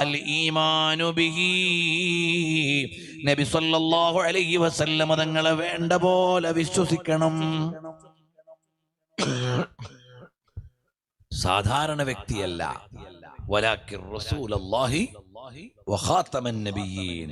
അൽ ഈമാനു ബിഹി, നബി സല്ലല്ലാഹു അലൈഹി വസല്ലം തങ്ങളെ വേണ്ട പോലെ വിശ്വസിക്കണം. സാധാരണ വ്യക്തിയല്ല, വലാകിർ റസൂലുള്ളാഹി വഖാതമൻ നബിയ്യീൻ,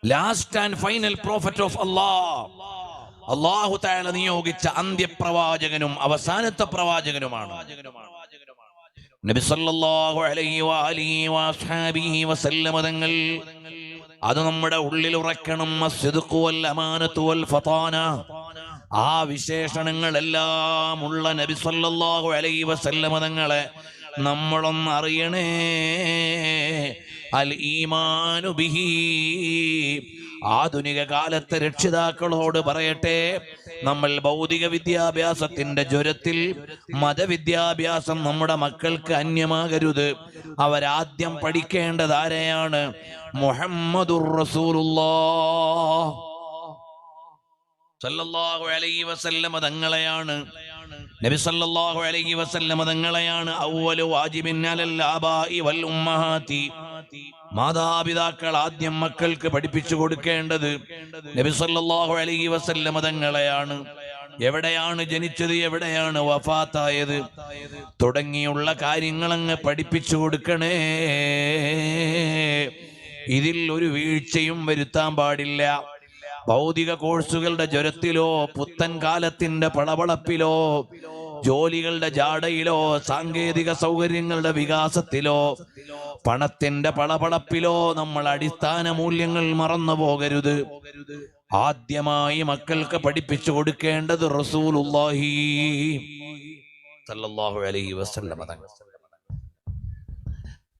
last and final prophet of Allah, അല്ലാഹു തആല നിയോഗിച്ച അന്ത്യപ്രവാചകനും അവസാനത്തെ പ്രവാചകനുമാണ് നബി സല്ലല്ലാഹു അലൈഹി വആലിഹി വഅസ്ഹാബിഹി വസല്ലം തങ്ങൾ. അത് നമ്മുടെ ഉള്ളിൽ ഉറക്കണം. അസ്ദിഖു വൽ അമാനത്തു വൽ ഫതാന, ആ വിശേഷണങ്ങളെല്ലാം ഉള്ള നബി സല്ലല്ലാഹു അലൈഹി വസല്ലം തങ്ങളെ നമ്മളൊന്ന് അറിയണേ. അൽ ഈമാനു ബിഹി, ആധുനിക കാലത്തെ രക്ഷിതാക്കളോട് പറയട്ടെ, നമ്മൾ ഭൗതിക വിദ്യാഭ്യാസത്തിന്റെ ജ്വരത്തിൽ മതവിദ്യാഭ്യാസം നമ്മുടെ മക്കൾക്ക് അന്യമാകരുത്. അവരാദ്യം പഠിക്കേണ്ടത് ആരെയാണ്? മുഹമ്മദുർ റസൂലുള്ളാഹ് സല്ലല്ലാഹു അലൈഹി വസല്ലം തങ്ങളെയാണ്. നബി സല്ലല്ലാഹു അലൈഹി വസല്ലം തങ്ങളെയാണ് അവ്വലു വാജിബിൻ അലൽ ആബാഇ വൽ ഉമ്മഹാതി, മാതാപിതാക്കൾ ആദ്യം മക്കൾക്ക് പഠിപ്പിച്ചു കൊടുക്കേണ്ടത് നബി സല്ലല്ലാഹു അലൈഹി വസല്ലം തങ്ങളെയാണ്. എവിടെയാണ് ജനിച്ചത്, എവിടെയാണ് വഫാത്തായത് തുടങ്ങിയുള്ള കാര്യങ്ങൾ അങ്ങ് പഠിപ്പിച്ചു കൊടുക്കണേ. ഇതിൽ ഒരു വീഴ്ചയും വരുത്താൻ പാടില്ല. ഭൗതിക കോഴ്സുകളുടെ ജ്വരത്തിലോ പുത്തൻ കാലത്തിന്റെ പളപളപ്പിലോ ജോലികളുടെ ജാടയിലോ സാങ്കേതിക സൗകര്യങ്ങളുടെ വികാസത്തിലോ പണത്തിന്റെ പളപളപ്പിലോ നമ്മൾ അടിസ്ഥാന മൂല്യങ്ങൾ മറന്നു പോകരുത്. ആദ്യമായി മക്കൾക്ക് പഠിപ്പിച്ചു കൊടുക്കേണ്ടത് റസൂലുള്ളാഹി സല്ലല്ലാഹു അലൈഹി വസല്ലം തങ്ങൾ.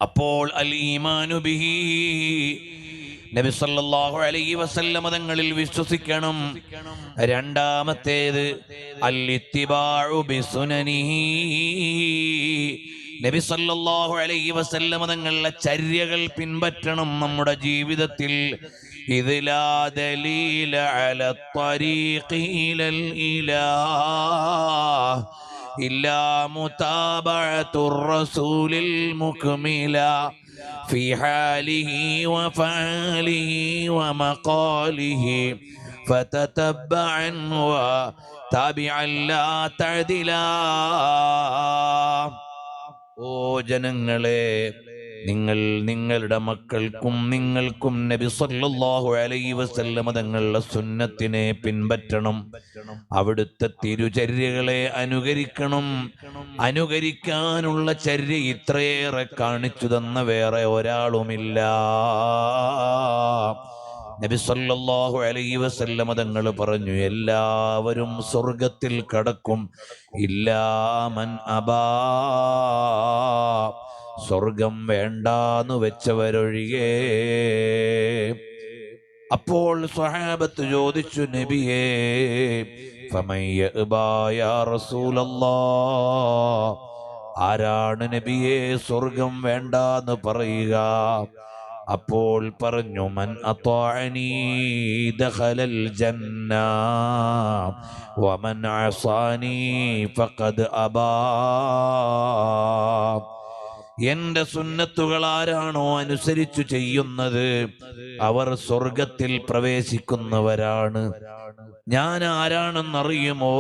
അപ്പോൾ അൽ ഈമാനു ബിഹി, നബി സല്ലല്ലാഹു അലൈഹി വസല്ലം തങ്ങളിൽ വിശ്വസിക്കണം. രണ്ടാമത്തേത് അൽ ഇത്തിബാഉ ബിസുനനിഹി, നബി സല്ലല്ലാഹു അലൈഹി വസല്ലം തങ്ങളുടെ ചര്യകൾ പിൻപറ്റണം നമ്മുടെ ജീവിതത്തിൽ. ഇദ് ലാ ദലീല അല ത്വരീഖി ഇലൽ ഇലാഹ് ഇല്ലാ മുതാബഅത്തുർ റസൂലിൽ മുക്മില في حاله وفعاله ومقاله فتتبعا وتابعا لا تعدلا. ഓ ജനങ്ങളെ, നിങ്ങൾ നിങ്ങളുടെ മക്കൾക്കും നിങ്ങൾക്കും നബി സല്ലല്ലാഹു അലൈഹി വസല്ലം തങ്ങളുടെ സുന്നത്തിനെ പിൻപറ്റണം. അവിടുത്തെ തിരുചര്യകളെ അനുകരിക്കണം. അനുകരിക്കാനുള്ള ചര്യ ഇത്രയേറെ കാണിച്ചു തന്ന വേറെ ഒരാളുമില്ല. നബി സല്ലല്ലാഹു അലൈഹി വസല്ലം തങ്ങൾ പറഞ്ഞു, എല്ലാവരും സ്വർഗത്തിൽ കടക്കും, ഇല്ലാ മൻ അബാ, സ്വർഗം വേണ്ടാന്ന് വെച്ചവരൊഴികെ. അപ്പോൾ സ്വഹാബത്ത് ചോദിച്ചു, നബിയേ ഫമൻ യഅബാ യാ റസൂലല്ലാഹ്, ആരാണ് നബിയേ സ്വർഗം വേണ്ടാന്ന് പറയുക? അപ്പോൾ പറഞ്ഞു, മൻ അത്വഅനി ദഖലൽ ജന്ന വമൻ അസാനി ഫഖദ് അബാ. എന്റെ സുന്നത്തുകൾ ആരാണോ അനുസരിച്ചു ചെയ്യുന്നത് അവർ സ്വർഗത്തിൽ പ്രവേശിക്കുന്നവരാണ്. ഞാൻ ആരാണെന്നറിയുമോ?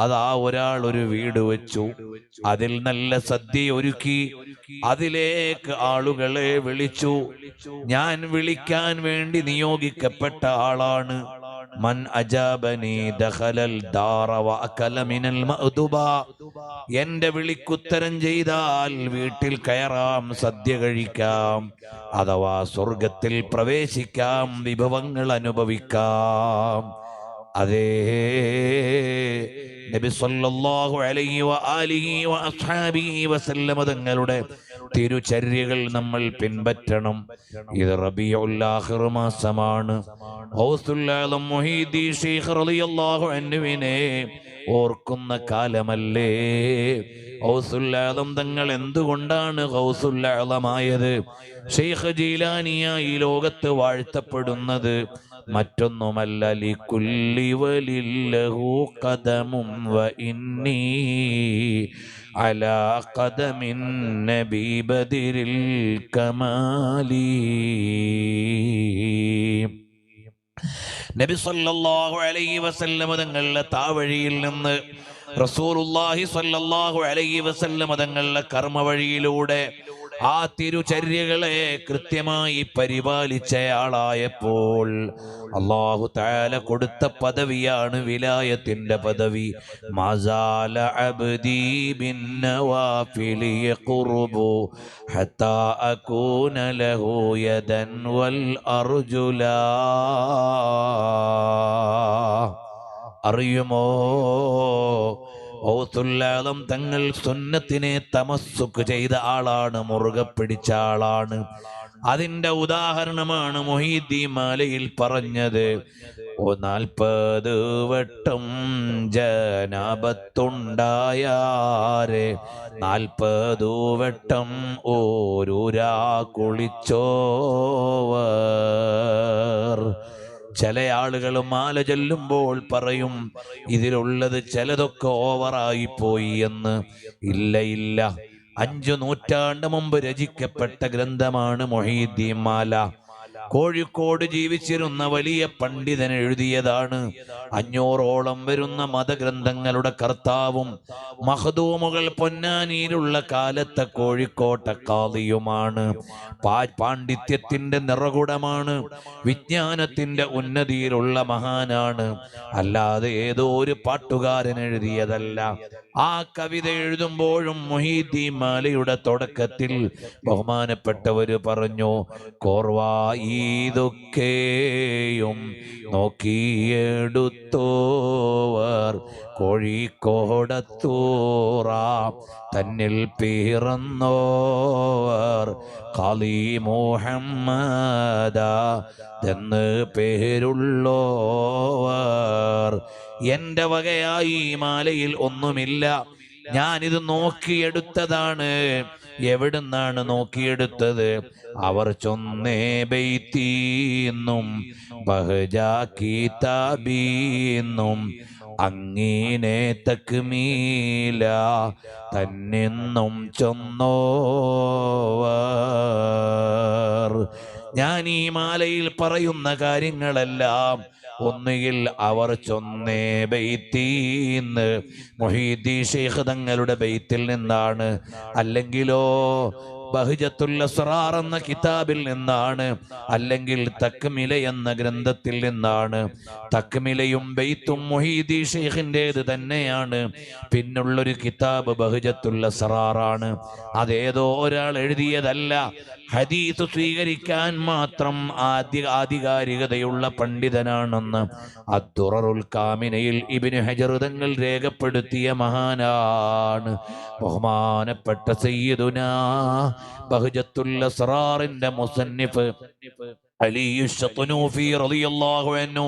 അതാ ഒരാൾ ഒരു വീട് വെച്ചു, അതിൽ നല്ല സദ്യ ഒരുക്കി, അതിലേക്ക് ആളുകളെ വിളിച്ചു. ഞാൻ വിളിക്കാൻ വേണ്ടി നിയോഗിക്കപ്പെട്ട ആളാണ്. മൻ അജാബനി ദഖലൽ ദാറ വഅകല മിനൽ മഅ്ദുബ, എന്റെ വിളിക്കുത്തരം ചെയ്താൽ വീട്ടിൽ കയറാം, സദ്യ കഴിക്കാം, അഥവാ സ്വർഗത്തിൽ പ്രവേശിക്കാം, വിഭവങ്ങൾ അനുഭവിക്കാം. അതേ നബി സല്ലല്ലാഹു അലൈഹി വആലിഹി വഅസ്ഹാബിഹി വസല്ലം തങ്ങളുടെ തിരുചര്യകൾ നമ്മൾ പിൻപറ്റണം. ഇത് റബീഉൽ ആഖിർ മാസമാണ്. ഗൗസുൽ ആലം മുഹീദ്ദീൻ ശൈഖ് റളിയല്ലാഹു അൻഹുവിനെ ഓർക്കുന്ന കാലമല്ലേ? ഗൗസുൽ ആലം തങ്ങൾ എന്തുകൊണ്ടാണ് ഗൗസുൽ ആലമായത്? ശൈഖ് ജീലാനിയായി ലോകത്ത് വാഴ്ത്തപ്പെടുന്നത് മറ്റൊന്നുമല്ല ലികുല്ലി വലില്ലഹു ഖദമും വ ഇന്നി അലാ ഖദമിൻ നബി ബദിരിൽ കമാലി. നബി സല്ലല്ലാഹു അലൈഹി വസല്ലം തങ്ങളുടെ താവഴിയിൽ നിന്ന് റസൂലുള്ളാഹി സ്വല്ലല്ലാഹു അലൈഹി വസല്ലം തങ്ങളുടെ കർമ്മവഴിയിലൂടെ ആ തിരുചര്യകളെ കൃത്യമായി പരിപാലിച്ചയാളായപ്പോൾ അല്ലാഹു തആല കൊടുത്ത പദവിയാണ് വിലായത്തിന്റെ പദവി. മസാല അബ്ദി ബിൻ നവാഫിലി യഖ്റുബു ഹത്താ അകൂന ലഹു യദൻ വൽ അർജുലാ. അറിയുമോ, ഔസുൽ ആദം തങ്ങൾ സുന്നത്തിനെ തമസ്സുക്ക് ചെയ്ത ആളാണ്, മുറുകെ പിടിച്ച ആളാണ്. അതിന്റെ ഉദാഹരണമാണ് മുഹീദ്ദീൻ മാലയിൽ പറഞ്ഞത്. 40 വട്ടം ജനാബത്തുണ്ടായാരെ 40 വട്ടം ഓരൂരാ കുളിച്ചോവർ. ചില ആളുകൾ മാല ചൊല്ലുമ്പോൾ പറയും ഇതിലുള്ളത് ചിലതൊക്കെ ഓവറായി പോയി എന്ന്. ഇല്ല, 5 നൂറ്റാണ്ട് മുമ്പ് രചിക്കപ്പെട്ട ഗ്രന്ഥമാണ് മുഹീദ്ദീൻ മാല. കോഴിക്കോട് ജീവിച്ചിരുന്ന വലിയ പണ്ഡിതൻ എഴുതിയതാണ്. 500ഓളം വരുന്ന മതഗ്രന്ഥങ്ങളുടെ കർത്താവും മഖ്ദൂമുകൾ പൊന്നാനിയിലുള്ള കാലത്തെ കോഴിക്കോട്ടെ ഖാദിയുമാണ്. പാണ്ഡിത്യത്തിന്റെ നിറകുടമാണ്, വിജ്ഞാനത്തിന്റെ ഉന്നതിയിലുള്ള മഹാനാണ്. അല്ലാതെ ഏതോ ഒരു പാട്ടുകാരൻ എഴുതിയതല്ല. ആ കവിത എഴുതുമ്പോഴും മുഹീദ്ദീൻ മാലയുടെ തുടക്കത്തിൽ ബഹുമാനപ്പെട്ടവര് പറഞ്ഞു, കോർവാ ഇതൊക്കെയും നോക്കിയെടുത്തോവർ കോഴിക്കോടത്തൂറ തന്നിൽ പിറന്നോവർ ഖാലി മുഹമ്മദ എന്ന് പേരുള്ളോവർ. എന്റെ വകയായി മാലയിൽ ഒന്നുമില്ല, ഞാനിത് നോക്കിയെടുത്തതാണ്. എവിടുന്നാണ് നോക്കിയെടുത്തത്? അവർ ചൊന്നേ ബൈത്തീന്നും ബഹജാ കിതാബീന്നും അങ്ങീനെ തക്മീല തന്നെന്നും ചൊന്നോവർ. ഞാൻ ഈ മാലയിൽ പറയുന്ന കാര്യങ്ങളെല്ലാം ഒന്നുകിൽ അവർ ചൊന്നേ ബൈത്തീന്ന് മുഹീദ്ദീൻ ശൈഖ് തങ്ങളുടെ ബൈത്തിൽ നിന്നാണ്, അല്ലെങ്കിലോ ബഹ്ജത്തുൽ അസ്റാർ എന്ന കിതാബിൽ നിന്നാണ്, അല്ലെങ്കിൽ തക്മില എന്ന ഗ്രന്ഥത്തിൽ നിന്നാണ്. തക്മിലയും ബൈത്തും മുഹീദ്ദീൻ ശൈഖിൻ്റേത് തന്നെയാണ്. പിന്നുള്ളൊരു കിതാബ് ബഹ്ജത്തുൽ അസ്റാറാണ്. അതേതോ ഒരാൾ എഴുതിയതല്ല. ഹദീസ് സ്വീകരിക്കാൻ മാത്രം ആധികാരികതയുള്ള പണ്ഡിതനാണെന്ന് അദ്ദുററുൽ കാമിനയിൽ ഇബ്നു ഹജർ തങ്ങൾ രേഖപ്പെടുത്തിയ മഹാനാണ് ബഹുമാനപ്പെട്ട സയ്യിദുനാ ബഹ്ജത്തുൽ അസ്റാറിന്റെ മുസന്നിഫ് അലിയു ശത്നൂഫി റളിയല്ലാഹു അൻഹു.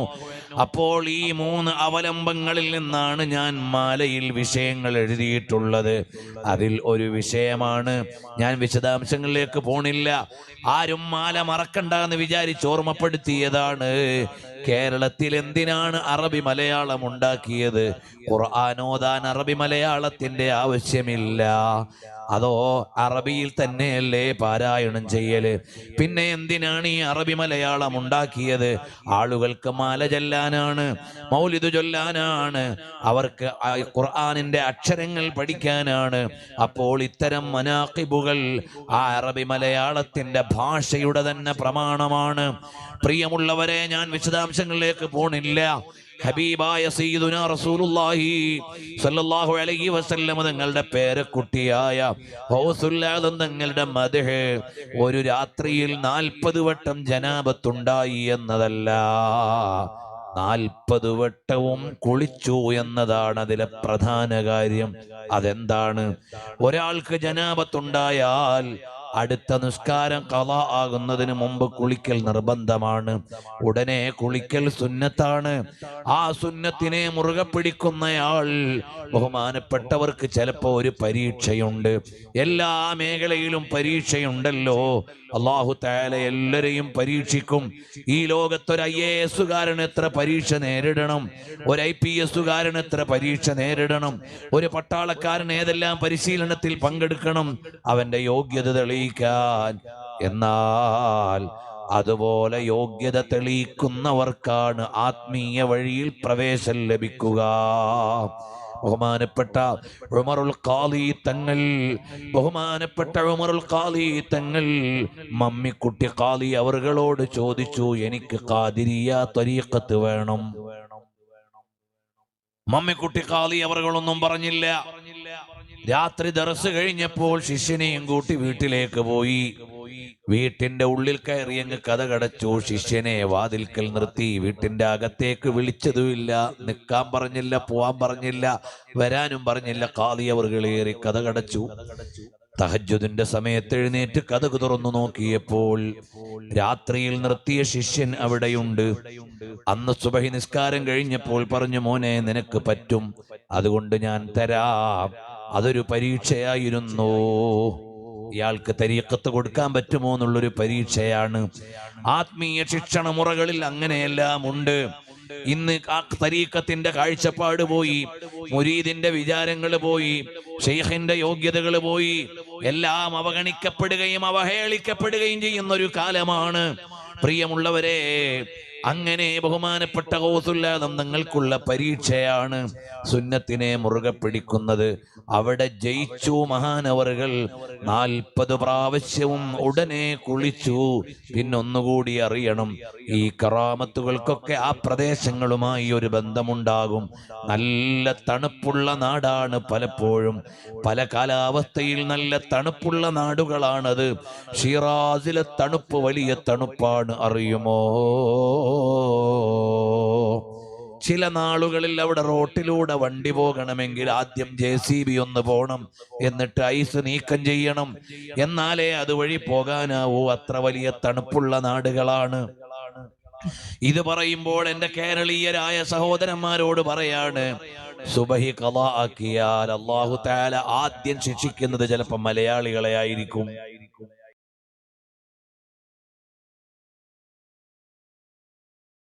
അപ്പോൾ ഈ 3 അവലംബങ്ങളിൽ നിന്നാണ് ഞാൻ മാലയിൽ വിഷയങ്ങൾ എഴുതിയിട്ടുള്ളത്. അതിൽ ഒരു വിഷയമാണ്, ഞാൻ വിശദാംശങ്ങളിലേക്ക് പോണില്ല, ആരും മാല മറക്കണ്ട എന്ന് വിചാരിച്ച് ഓർമ്മപ്പെടുത്തിയതാണ്. കേരളത്തിൽ എന്തിനാണ് അറബി മലയാളം ഉണ്ടാക്കിയത്? ഖുർആൻ ഓതാൻ അറബി മലയാളത്തിന്റെ ആവശ്യമില്ല. അതോ അറബിയിൽ തന്നെയല്ലേ പാരായണം ചെയ്യല്? പിന്നെ എന്തിനാണ് ഈ അറബി മലയാളം ഉണ്ടാക്കിയത്? ആളുകൾക്ക് മാല ചൊല്ലാനാണ്, മൗലിദ് ചൊല്ലാനാണ്, അവർക്ക് ഖുർആനിന്റെ അക്ഷരങ്ങൾ പഠിക്കാനാണ്. അപ്പോൾ ഇത്തരം മനാഖിബുകൾ ആ അറബി മലയാളത്തിന്റെ ഭാഷയുടെ തന്നെ പ്രമാണമാണ്. പ്രിയമുള്ളവരെ, ഞാൻ വിശദാംശങ്ങളിലേക്ക് പോണില്ല. ഹബീബായ സയ്യിദുനാ റസൂലുള്ളാഹി സ്വല്ലല്ലാഹു അലൈഹി വസല്ലം തങ്ങളുടെ പേരക്കുട്ടിയായ ഗൗസുൽ ആദം തങ്ങളുടെ മദ്ഹ് ഒരു രാത്രിയിൽ 40 വട്ടം ജനാബത്തുണ്ടായി എന്നതല്ല, 40 വട്ടവും കുളിച്ചു എന്നതാണ് അതിലെ പ്രധാന കാര്യം. അതെന്താണ്? ഒരാൾക്ക് ജനാബത്തുണ്ടായാൽ അടുത്ത നിസ്കാരം ഖളാ ആകുന്നതിന് മുമ്പ് കുളിക്കൽ നിർബന്ധമാണ്. ഉടനെ കുളിക്കൽ സുന്നത്താണ്. ആ സുന്നത്തിനെ മുറുകെ പിടിക്കുന്നയാൾ, ബഹുമാനപ്പെട്ടവർക്ക് ചിലപ്പോ ഒരു പരീക്ഷയുണ്ട്. എല്ലാ മേഖലയിലും പരീക്ഷയുണ്ടല്ലോ. അല്ലാഹു തആല എല്ലാരെയും പരീക്ഷിക്കും. ഈ ലോകത്തൊരു IAS കാരൻ എത്ര പരീക്ഷ നേരിടണം, ഒരു IPS കാരൻ എത്ര പരീക്ഷ നേരിടണം, ഒരു പട്ടാളക്കാരൻ ഏതെല്ലാം പരിശീലനത്തിൽ പങ്കെടുക്കണം അവന്റെ യോഗ്യത തെളിയിക്കാൻ. എന്നാൽ അതുപോലെ യോഗ്യത തെളിയിക്കുന്നവർക്കാണ് ആത്മീയ വഴിയിൽ പ്രവേശനം ലഭിക്കുക. ബഹുമാനപ്പെട്ട ഉമറുൽ ഖാദി തങ്ങൾ, മമ്മിക്കുട്ടി ഖാദി അവറുകളോട് ചോദിച്ചു, എനിക്ക് ഖാദിരിയ ത്വരീഖത്ത് വേണം. മമ്മിക്കുട്ടി ഖാദി അവറുകളൊന്നും പറഞ്ഞില്ല. രാത്രി ദർസ് കഴിഞ്ഞപ്പോൾ ശിഷ്യനെയും കൂട്ടി വീട്ടിലേക്ക് പോയി. വീട്ടിന്റെ ഉള്ളിൽ കയറിയങ്ങ് കതകടച്ചു. ശിഷ്യനെ വാതിൽക്കൽ നിർത്തി. വീട്ടിന്റെ അകത്തേക്ക് വിളിച്ചതുമില്ല, നിൽക്കാൻ പറഞ്ഞില്ല, പോവാൻ പറഞ്ഞില്ല, വരാനും പറഞ്ഞില്ല. ഖാദി അവർകളേറി കതകടച്ചു. തഹജ്ജുദിന്റെ സമയത്ത് എഴുന്നേറ്റ് കതക് തുറന്നു നോക്കിയപ്പോൾ രാത്രിയിൽ നിർത്തിയ ശിഷ്യൻ അവിടെയുണ്ട്. അന്ന് സുബഹി നിസ്കാരം കഴിഞ്ഞപ്പോൾ പറഞ്ഞു, മോനെ നിനക്ക് പറ്റും, അതുകൊണ്ട് ഞാൻ തരാം. അതൊരു പരീക്ഷയായിരുന്നു. ഇയാൾക്ക് തരീഖത്ത് കൊടുക്കാൻ പറ്റുമോ എന്നുള്ളൊരു പരീക്ഷയാണ്. ആത്മീയ ശിക്ഷണ മുറകളിൽ അങ്ങനെയെല്ലാം ഉണ്ട്. ഇന്ന് ആ തരീഖത്തിന്റെ കാഴ്ചപ്പാട് പോയി, മുരീദിന്റെ വിചാരങ്ങൾ പോയി, ഷെയ്ഖിന്റെ യോഗ്യതകൾ പോയി. എല്ലാം അവഗണിക്കപ്പെടുകയും അവഹേളിക്കപ്പെടുകയും ചെയ്യുന്ന ഒരു കാലമാണ്. പ്രിയമുള്ളവരെ, അങ്ങനെ ബഹുമാനപ്പെട്ട ഗൗസുല്ലാദം തങ്ങൾക്കുള്ള പരീക്ഷയാണ് സുന്നത്തിനെ മുറുകെ പിടിക്കുന്നത്. അവിടെ ജയിച്ചു മഹാനവറുകൾ. 40 പ്രാവശ്യവും ഉടനെ കുളിച്ചു. പിന്നൊന്നുകൂടി അറിയണം, ഈ കറാമത്തുകൾക്കൊക്കെ ആ പ്രദേശങ്ങളുമായി ഒരു ബന്ധമുണ്ടാകും. നല്ല തണുപ്പുള്ള നാടാണ്. പലപ്പോഴും പല കാലാവസ്ഥയിൽ നല്ല തണുപ്പുള്ള നാടുകളാണത്. ഷിറാസിലെ തണുപ്പ് വലിയ തണുപ്പാണ്, അറിയുമോ? ചില നാളുകളിൽ അവിടെ റോട്ടിലൂടെ വണ്ടി പോകണമെങ്കിൽ ആദ്യം JCB ഒന്ന് പോകണം, എന്നിട്ട് ഐസ് നീക്കം ചെയ്യണം, എന്നാലേ അതുവഴി പോകാനാവൂ. അത്ര വലിയ തണുപ്പുള്ള നാടുകളാണ്. ഇത് പറയുമ്പോൾ എൻ്റെ കേരളീയരായ സഹോദരന്മാരോട് പറയാണ്, സുബഹി ഖളാ ആക്കിയാൽ അല്ലാഹു തആല ആദ്യം ശിക്ഷിക്കുന്നത് ചിലപ്പോൾ മലയാളികളെ ആയിരിക്കും.